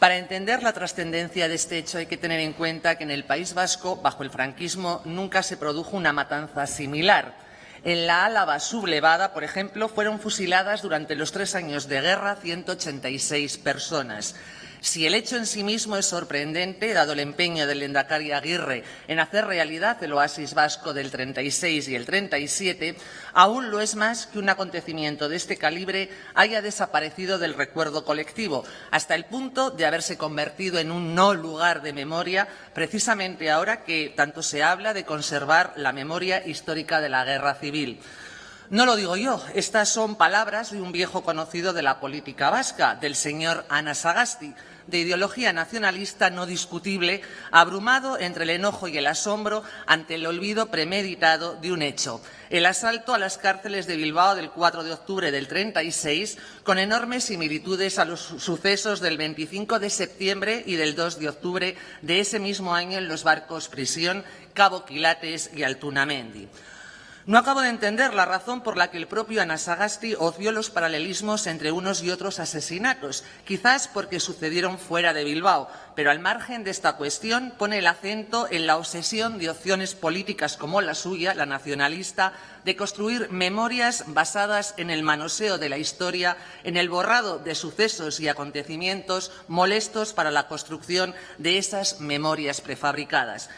Para entender la trascendencia de este hecho hay que tener en cuenta que en el País Vasco, bajo el franquismo, nunca se produjo una matanza similar. En la Álava sublevada, por ejemplo, fueron fusiladas durante los 3 años de guerra 186 personas. Si el hecho en sí mismo es sorprendente, dado el empeño del lehendakari Aguirre en hacer realidad el oasis vasco del 36 y el 37, aún lo es más que un acontecimiento de este calibre haya desaparecido del recuerdo colectivo, hasta el punto de haberse convertido en un no lugar de memoria, precisamente ahora que tanto se habla de conservar la memoria histórica de la guerra civil. No lo digo yo, estas son palabras de un viejo conocido de la política vasca, del señor Anasagasti, de ideología nacionalista no discutible, abrumado entre el enojo y el asombro ante el olvido premeditado de un hecho: el asalto a las cárceles de Bilbao del 4 de octubre del 36, con enormes similitudes a los sucesos del 25 de septiembre y del 2 de octubre de ese mismo año en los barcos Prisión, Cabo Quilates y Altunamendi. No acabo de entender la razón por la que el propio Anasagasti obvió los paralelismos entre unos y otros asesinatos, quizás porque sucedieron fuera de Bilbao, pero al margen de esta cuestión pone el acento en la obsesión de opciones políticas como la suya, la nacionalista, de construir memorias basadas en el manoseo de la historia, en el borrado de sucesos y acontecimientos molestos para la construcción de esas memorias prefabricadas.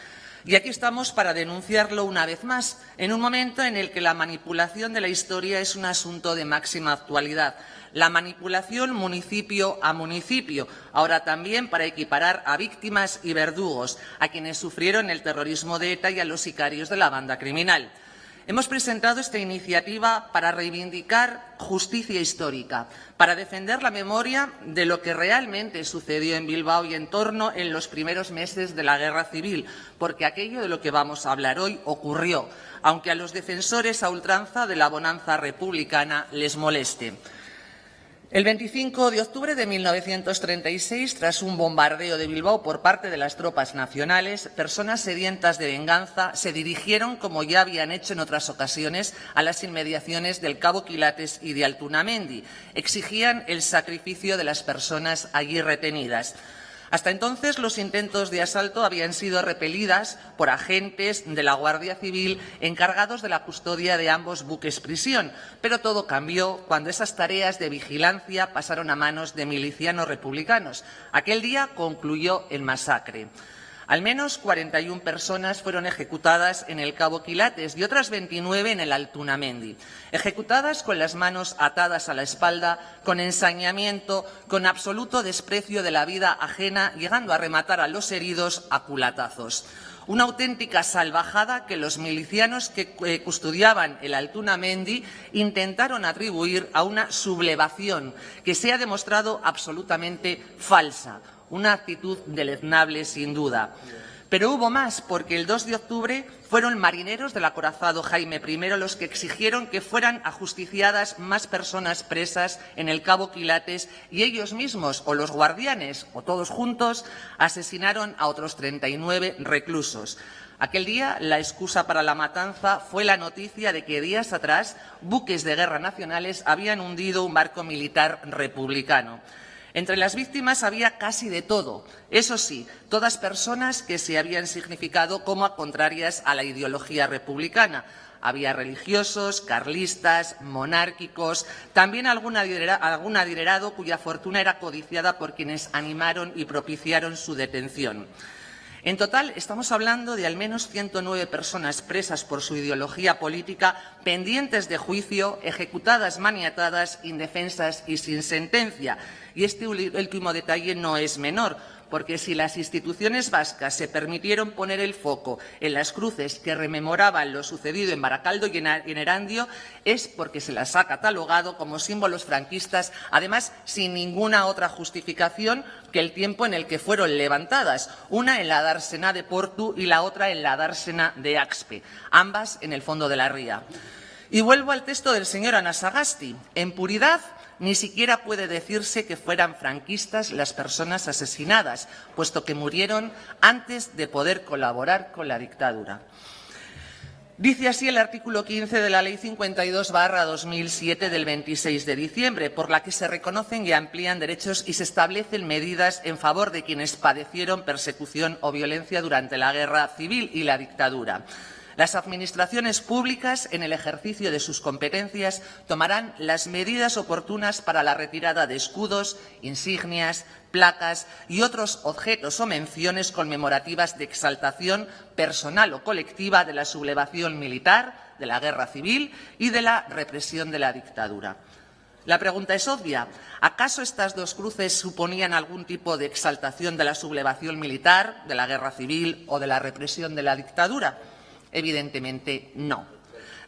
Y aquí estamos para denunciarlo una vez más, en un momento en el que la manipulación de la historia es un asunto de máxima actualidad. La manipulación municipio a municipio, ahora también para equiparar a víctimas y verdugos, a quienes sufrieron el terrorismo de ETA y a los sicarios de la banda criminal. Hemos presentado esta iniciativa para reivindicar justicia histórica, para defender la memoria de lo que realmente sucedió en Bilbao y en torno en los primeros meses de la Guerra Civil, porque aquello de lo que vamos a hablar hoy ocurrió, aunque a los defensores a ultranza de la bonanza republicana les moleste. El 25 de octubre de 1936, tras un bombardeo de Bilbao por parte de las tropas nacionales, personas sedientas de venganza se dirigieron, como ya habían hecho en otras ocasiones, a las inmediaciones del Cabo Quilates y de Altunamendi. Exigían el sacrificio de las personas allí retenidas. Hasta entonces, los intentos de asalto habían sido repelidas por agentes de la Guardia Civil encargados de la custodia de ambos buques prisión, pero todo cambió cuando esas tareas de vigilancia pasaron a manos de milicianos republicanos. Aquel día concluyó el masacre. Al menos 41 personas fueron ejecutadas en el Cabo Quilates y otras 29 en el Altunamendi. Ejecutadas con las manos atadas a la espalda, con ensañamiento, con absoluto desprecio de la vida ajena, llegando a rematar a los heridos a culatazos. Una auténtica salvajada que los milicianos que custodiaban el Altunamendi intentaron atribuir a una sublevación que se ha demostrado absolutamente falsa. Una actitud deleznable, sin duda. Pero hubo más, porque el 2 de octubre fueron marineros del acorazado Jaime I los que exigieron que fueran ajusticiadas más personas presas en el Cabo Quilates y ellos mismos, o los guardianes, o todos juntos, asesinaron a otros 39 reclusos. Aquel día, la excusa para la matanza fue la noticia de que días atrás buques de guerra nacionales habían hundido un barco militar republicano. Entre las víctimas había casi de todo, eso sí, todas personas que se habían significado como contrarias a la ideología republicana. Había religiosos, carlistas, monárquicos, también algún adinerado cuya fortuna era codiciada por quienes animaron y propiciaron su detención. En total, estamos hablando de al menos 109 personas presas por su ideología política, pendientes de juicio, ejecutadas, maniatadas, indefensas y sin sentencia. Y este último detalle no es menor, porque si las instituciones vascas se permitieron poner el foco en las cruces que rememoraban lo sucedido en Baracaldo y en Erandio, es porque se las ha catalogado como símbolos franquistas, además sin ninguna otra justificación que el tiempo en el que fueron levantadas, una en la dársena de Portu y la otra en la dársena de Axpe, ambas en el fondo de la ría. Y vuelvo al texto del señor Anasagasti. En puridad, ni siquiera puede decirse que fueran franquistas las personas asesinadas, puesto que murieron antes de poder colaborar con la dictadura. Dice así el artículo 15 de la Ley 52/2007 del 26 de diciembre, por la que se reconocen y amplían derechos y se establecen medidas en favor de quienes padecieron persecución o violencia durante la guerra civil y la dictadura. Las administraciones públicas, en el ejercicio de sus competencias, tomarán las medidas oportunas para la retirada de escudos, insignias, placas y otros objetos o menciones conmemorativas de exaltación personal o colectiva de la sublevación militar, de la guerra civil y de la represión de la dictadura. La pregunta es obvia. ¿Acaso estas dos cruces suponían algún tipo de exaltación de la sublevación militar, de la guerra civil o de la represión de la dictadura? Evidentemente no.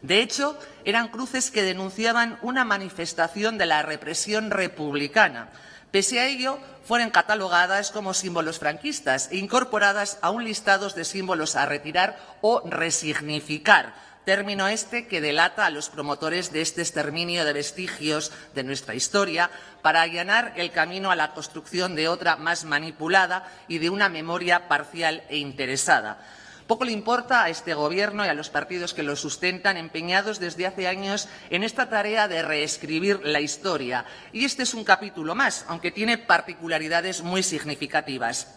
De hecho, eran cruces que denunciaban una manifestación de la represión republicana. Pese a ello, fueron catalogadas como símbolos franquistas e incorporadas a un listado de símbolos a retirar o resignificar, término este que delata a los promotores de este exterminio de vestigios de nuestra historia para allanar el camino a la construcción de otra más manipulada y de una memoria parcial e interesada. Poco le importa a este Gobierno y a los partidos que lo sustentan, empeñados desde hace años en esta tarea de reescribir la historia. Y este es un capítulo más, aunque tiene particularidades muy significativas.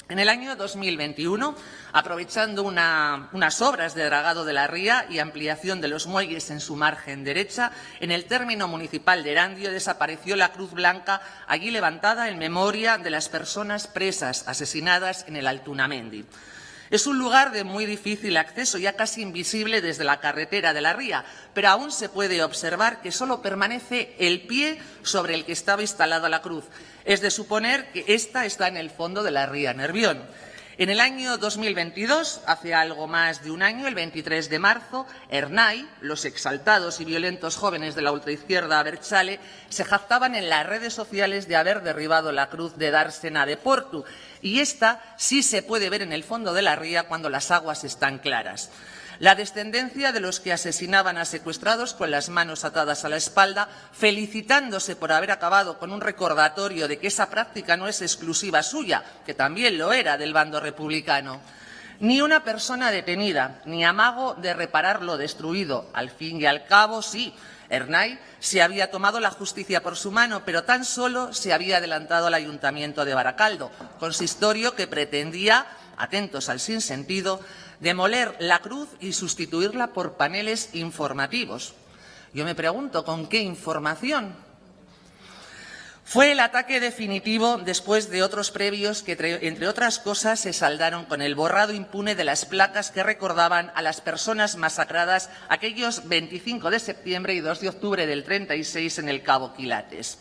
En el año 2021, aprovechando unas obras de dragado de la ría y ampliación de los muelles en su margen derecha, en el término municipal de Erandio desapareció la cruz blanca allí levantada en memoria de las personas presas asesinadas en el Altunamendi. Es un lugar de muy difícil acceso, ya casi invisible desde la carretera de la ría, pero aún se puede observar que solo permanece el pie sobre el que estaba instalada la cruz. Es de suponer que esta está en el fondo de la ría Nervión. En el año 2022, hace algo más de un año, el 23 de marzo, Ernai, los exaltados y violentos jóvenes de la ultraizquierda abertzale, se jactaban en las redes sociales de haber derribado la cruz de Dársena de Portu, y esta sí se puede ver en el fondo de la ría cuando las aguas están claras. La descendencia de los que asesinaban a secuestrados con las manos atadas a la espalda, felicitándose por haber acabado con un recordatorio de que esa práctica no es exclusiva suya, que también lo era del bando republicano. Ni una persona detenida, ni amago de reparar lo destruido. Al fin y al cabo, sí, Ernai se había tomado la justicia por su mano, pero tan solo se había adelantado al Ayuntamiento de Baracaldo, consistorio que pretendía, atentos al sinsentido, demoler la cruz y sustituirla por paneles informativos. Yo me pregunto, ¿con qué información? Fue el ataque definitivo después de otros previos que, entre otras cosas, se saldaron con el borrado impune de las placas que recordaban a las personas masacradas aquellos 25 de septiembre y 2 de octubre del 36 en el Cabo Quilates.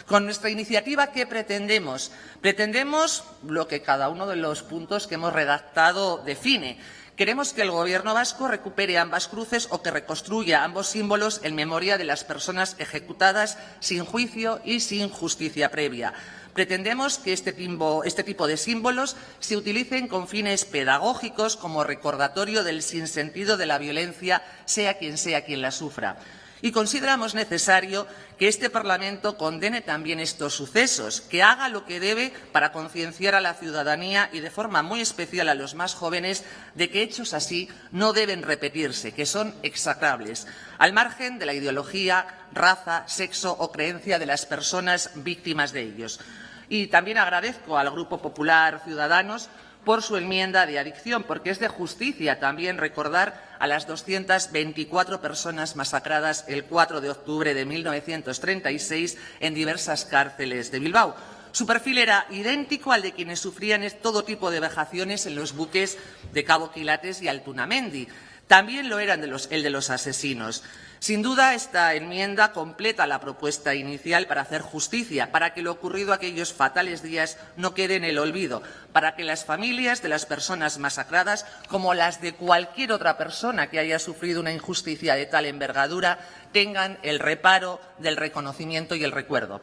Con nuestra iniciativa, ¿qué pretendemos? Pretendemos lo que cada uno de los puntos que hemos redactado define. Queremos que el Gobierno vasco recupere ambas cruces o que reconstruya ambos símbolos en memoria de las personas ejecutadas sin juicio y sin justicia previa. Pretendemos que este tipo de símbolos se utilicen con fines pedagógicos como recordatorio del sinsentido de la violencia, sea quien la sufra. Y consideramos necesario que este Parlamento condene también estos sucesos, que haga lo que debe para concienciar a la ciudadanía y de forma muy especial a los más jóvenes de que hechos así no deben repetirse, que son execrables, al margen de la ideología, raza, sexo o creencia de las personas víctimas de ellos. Y también agradezco al Grupo Popular Ciudadanos por su enmienda de adición, porque es de justicia también recordar a las 224 personas masacradas el 4 de octubre de 1936 en diversas cárceles de Bilbao. Su perfil era idéntico al de quienes sufrían todo tipo de vejaciones en los buques de Cabo Quilates y Altunamendi. También lo eran el de los asesinos. Sin duda, esta enmienda completa la propuesta inicial para hacer justicia, para que lo ocurrido aquellos fatales días no quede en el olvido, para que las familias de las personas masacradas, como las de cualquier otra persona que haya sufrido una injusticia de tal envergadura, tengan el reparo del reconocimiento y el recuerdo.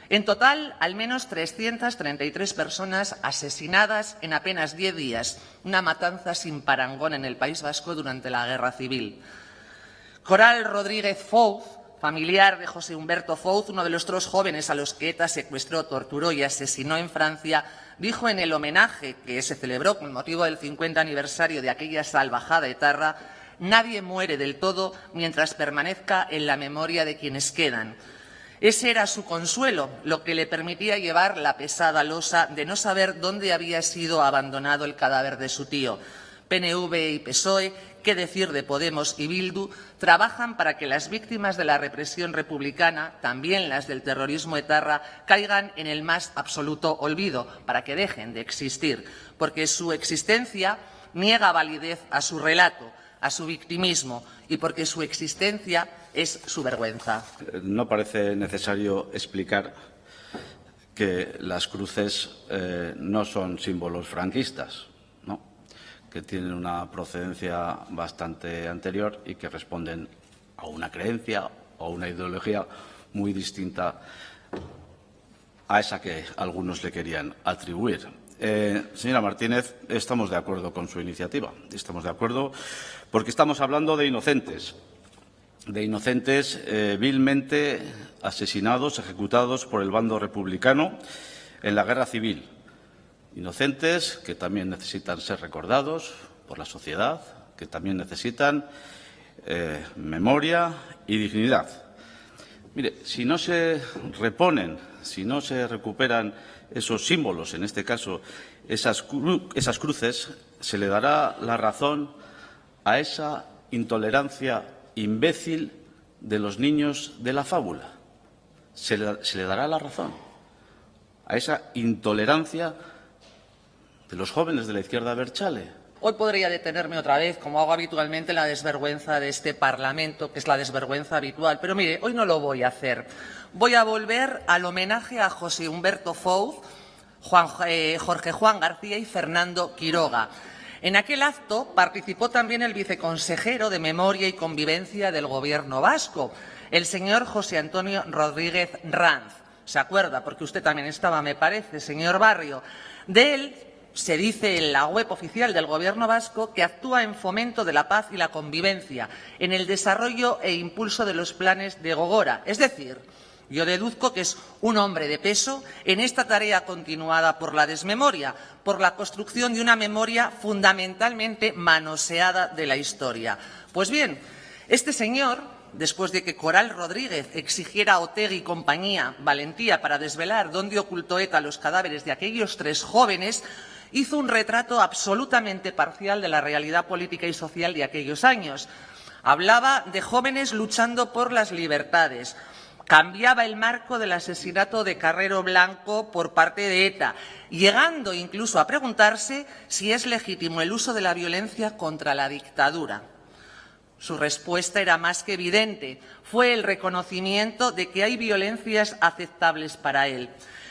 En total, al menos 333 personas asesinadas en apenas 10 días, una matanza sin parangón en el País Vasco durante la Guerra Civil. Coral Rodríguez Fouz, familiar de José Humberto Fouz, uno de los 3 jóvenes a los que ETA secuestró, torturó y asesinó en Francia, dijo en el homenaje que se celebró con motivo del 50 aniversario de aquella salvajada etarra: Nadie muere del todo mientras permanezca en la memoria de quienes quedan. Ese era su consuelo, lo que le permitía llevar la pesada losa de no saber dónde había sido abandonado el cadáver de su tío. PNV y PSOE, qué decir de Podemos y Bildu, trabajan para que las víctimas de la represión republicana, también las del terrorismo etarra, caigan en el más absoluto olvido, para que dejen de existir, porque su existencia niega validez a su relato, a su victimismo, y porque su existencia es su vergüenza. No parece necesario explicar que las cruces no son símbolos franquistas, ¿no?, que tienen una procedencia bastante anterior y que responden a una creencia o a una ideología muy distinta a esa que algunos le querían atribuir. Señora Martínez, estamos de acuerdo con su iniciativa. Estamos de acuerdo porque estamos hablando de inocentes vilmente asesinados, ejecutados por el bando republicano en la guerra civil. Inocentes que también necesitan ser recordados por la sociedad, que también necesitan memoria y dignidad. Mire, si no se reponen, si no se recuperan esos símbolos, en este caso esas cruces, se le dará la razón a esa intolerancia imbécil de los niños de la fábula. Se le dará la razón a esa intolerancia de los jóvenes de la izquierda abertzale. Hoy podría detenerme otra vez, como hago habitualmente, en la desvergüenza de este Parlamento, que es la desvergüenza habitual. Pero mire, hoy no lo voy a hacer. Voy a volver al homenaje a José Humberto Fouz, Jorge Juan García y Fernando Quiroga. En aquel acto participó también el viceconsejero de Memoria y Convivencia del Gobierno vasco, el señor José Antonio Rodríguez Ranz. ¿Se acuerda? Porque usted también estaba, me parece, señor Barrio. De él se dice en la web oficial del Gobierno vasco que actúa en fomento de la paz y la convivencia, en el desarrollo e impulso de los planes de Gogora. Es decir, yo deduzco que es un hombre de peso en esta tarea continuada por la desmemoria, por la construcción de una memoria fundamentalmente manoseada de la historia. Pues bien, este señor, después de que Coral Rodríguez exigiera a Otegi y compañía valentía para desvelar dónde ocultó ETA los cadáveres de aquellos 3 jóvenes, hizo un retrato absolutamente parcial de la realidad política y social de aquellos años. Hablaba de jóvenes luchando por las libertades. Cambiaba el marco del asesinato de Carrero Blanco por parte de ETA, llegando incluso a preguntarse si es legítimo el uso de la violencia contra la dictadura. Su respuesta era más que evidente. Fue el reconocimiento de que hay violencias aceptables para él.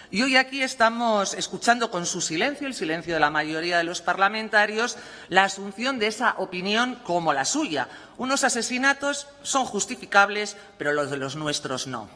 Y hoy aquí estamos escuchando con su silencio, el silencio de la mayoría de los parlamentarios, la asunción de esa opinión como la suya. Unos asesinatos son justificables, pero los de los nuestros no.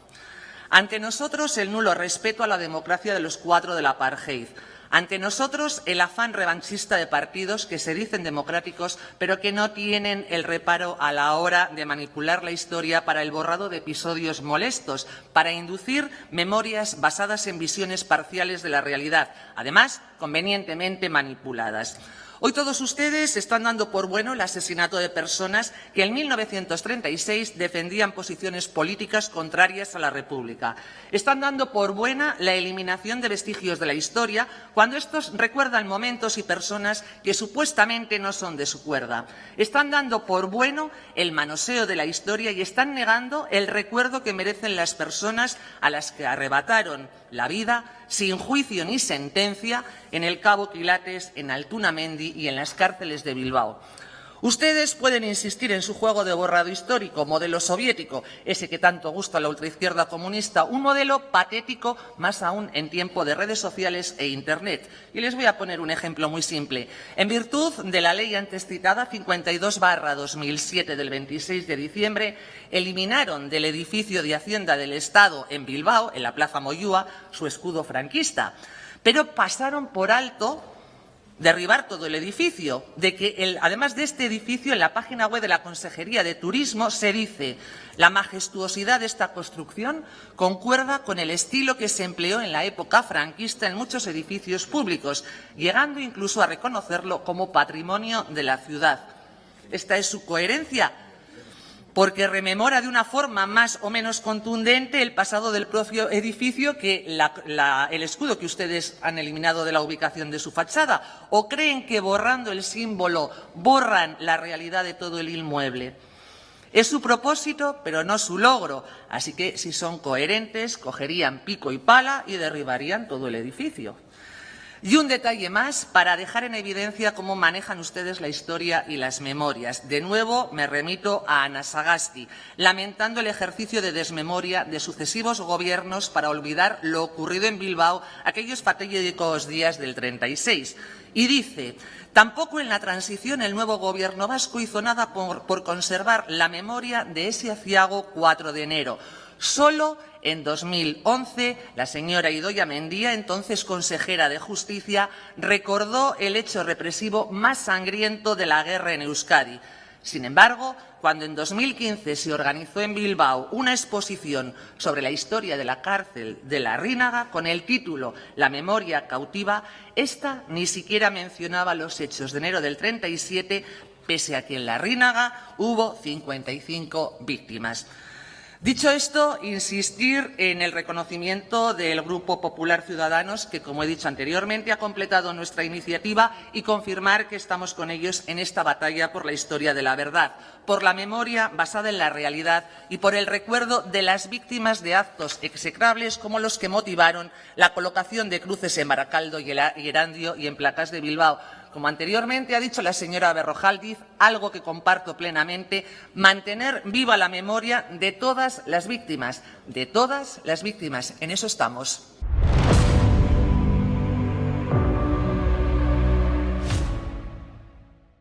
Ante nosotros, el nulo respeto a la democracia de los 4 del apartheid. Ante nosotros, el afán revanchista de partidos que se dicen democráticos, pero que no tienen el reparo a la hora de manipular la historia para el borrado de episodios molestos, para inducir memorias basadas en visiones parciales de la realidad, además convenientemente manipuladas. Hoy todos ustedes están dando por bueno el asesinato de personas que en 1936 defendían posiciones políticas contrarias a la República. Están dando por buena la eliminación de vestigios de la historia cuando estos recuerdan momentos y personas que supuestamente no son de su cuerda. Están dando por bueno el manoseo de la historia y están negando el recuerdo que merecen las personas a las que arrebataron la vida sin juicio ni sentencia en el Cabo Quilates, en Altunamendi y en las cárceles de Bilbao. Ustedes pueden insistir en su juego de borrado histórico, modelo soviético, ese que tanto gusta a la ultraizquierda comunista, un modelo patético, más aún en tiempo de redes sociales e Internet. Y les voy a poner un ejemplo muy simple. En virtud de la ley antes citada 52/2007 del 26 de diciembre, eliminaron del edificio de Hacienda del Estado en Bilbao, en la Plaza Moyúa, su escudo franquista. Pero pasaron por alto derribar todo el edificio, de que además de este edificio, en la página web de la Consejería de Turismo se dice: la majestuosidad de esta construcción concuerda con el estilo que se empleó en la época franquista en muchos edificios públicos, llegando incluso a reconocerlo como patrimonio de la ciudad. Esta es su coherencia, porque rememora de una forma más o menos contundente el pasado del propio edificio que el escudo que ustedes han eliminado de la ubicación de su fachada. ¿O creen que borrando el símbolo borran la realidad de todo el inmueble? Es su propósito, pero no su logro. Así que, si son coherentes, cogerían pico y pala y derribarían todo el edificio. Y un detalle más para dejar en evidencia cómo manejan ustedes la historia y las memorias. De nuevo me remito a Ana Sagasti, lamentando el ejercicio de desmemoria de sucesivos gobiernos para olvidar lo ocurrido en Bilbao aquellos fatídicos días del 36. Y dice: tampoco en la transición el nuevo gobierno vasco hizo nada por conservar la memoria de ese aciago 4 de enero. Solo en 2011, la señora Idoia Mendia, entonces consejera de Justicia, recordó el hecho represivo más sangriento de la guerra en Euskadi. Sin embargo, cuando en 2015 se organizó en Bilbao una exposición sobre la historia de la cárcel de Larrínaga con el título La memoria cautiva, esta ni siquiera mencionaba los hechos de enero del 37, pese a que en Larrínaga hubo 55 víctimas. Dicho esto, insistir en el reconocimiento del Grupo Popular Ciudadanos, que, como he dicho anteriormente, ha completado nuestra iniciativa, y confirmar que estamos con ellos en esta batalla por la historia de la verdad, por la memoria basada en la realidad y por el recuerdo de las víctimas de actos execrables como los que motivaron la colocación de cruces en Baracaldo y Erandio y en placas de Bilbao. Como anteriormente ha dicho la señora Berrojalbiz, algo que comparto plenamente: mantener viva la memoria de todas las víctimas, de todas las víctimas. En eso estamos.